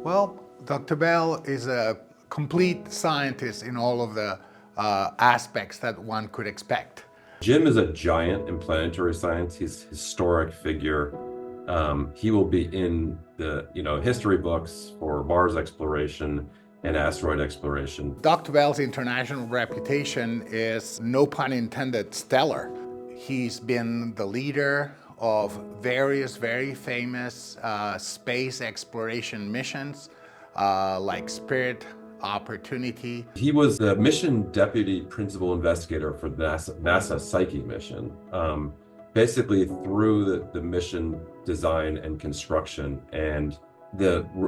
Well, Dr. Bell is a complete scientist in all of the aspects that one could expect. Jim is a giant in planetary science. He's a historic figure. He will be in the history books for Mars exploration and asteroid exploration. Dr. Bell's international reputation is, no pun intended, stellar. He's been the leader of various very famous space exploration missions like Spirit, Opportunity. He was the mission deputy principal investigator for the NASA Psyche mission, basically through the mission design and construction. And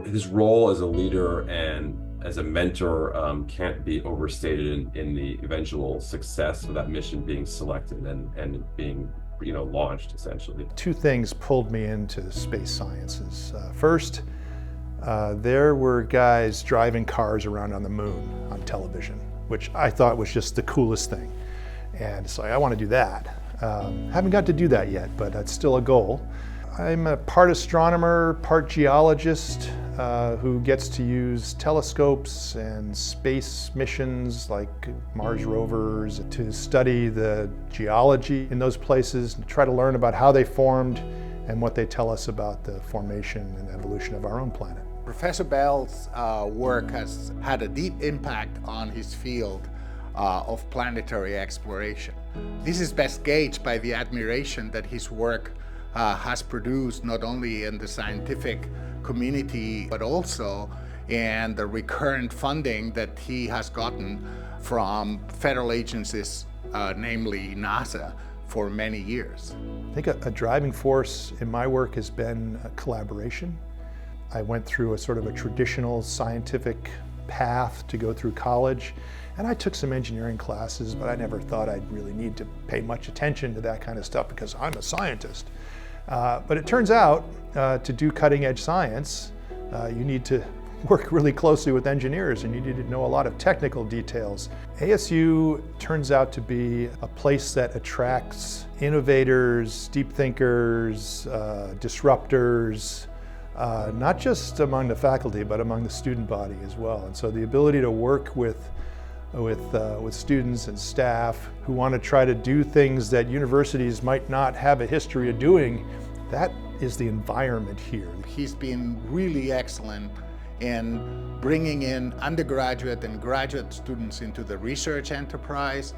his role as a leader and as a mentor can't be overstated in the eventual success of that mission being selected and being launched, essentially. Two things pulled me into space sciences. First, there were guys driving cars around on the moon on television, which I thought was just the coolest thing. And so I want to do that. Haven't got to do that yet, but that's still a goal. I'm a part astronomer, part geologist who gets to use telescopes and space missions like Mars rovers to study the geology in those places and try to learn about how they formed and what they tell us about the formation and evolution of our own planet. Professor Bell's work has had a deep impact on his field of planetary exploration. This is best gauged by the admiration that his work has produced not only in the scientific community but also in the recurrent funding that he has gotten from federal agencies, namely NASA, for many years. I think a driving force in my work has been collaboration. I went through a sort of a traditional scientific path to go through college, and I took some engineering classes, but I never thought I'd really need to pay much attention to that kind of stuff because I'm a scientist. But it turns out to do cutting edge science, you need to work really closely with engineers and you need to know a lot of technical details. ASU turns out to be a place that attracts innovators, deep thinkers, disruptors, not just among the faculty, but among the student body as well. And so the ability to work with students and staff who want to try to do things that universities might not have a history of doing, that is the environment here. He's been really excellent in bringing in undergraduate and graduate students into the research enterprise,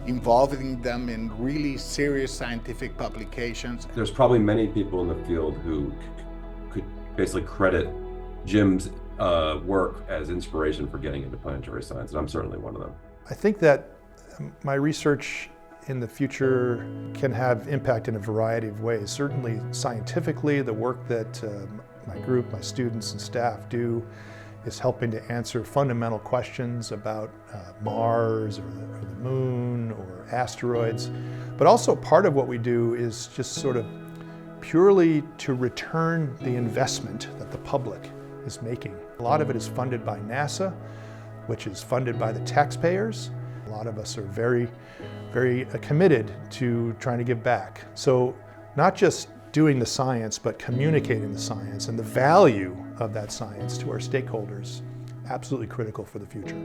involving them in really serious scientific publications. There's probably many people in the field who could basically credit Jim's work as inspiration for getting into planetary science, and I'm certainly one of them. I think that my research in the future can have impact in a variety of ways. Certainly scientifically, the work that my group, my students and staff do is helping to answer fundamental questions about Mars or the moon or asteroids. But also part of what we do is just sort of purely to return the investment that the public is making. A lot of it is funded by NASA, which is funded by the taxpayers. A lot of us are very, very committed to trying to give back. So not just doing the science, but communicating the science and the value of that science to our stakeholders, absolutely critical for the future.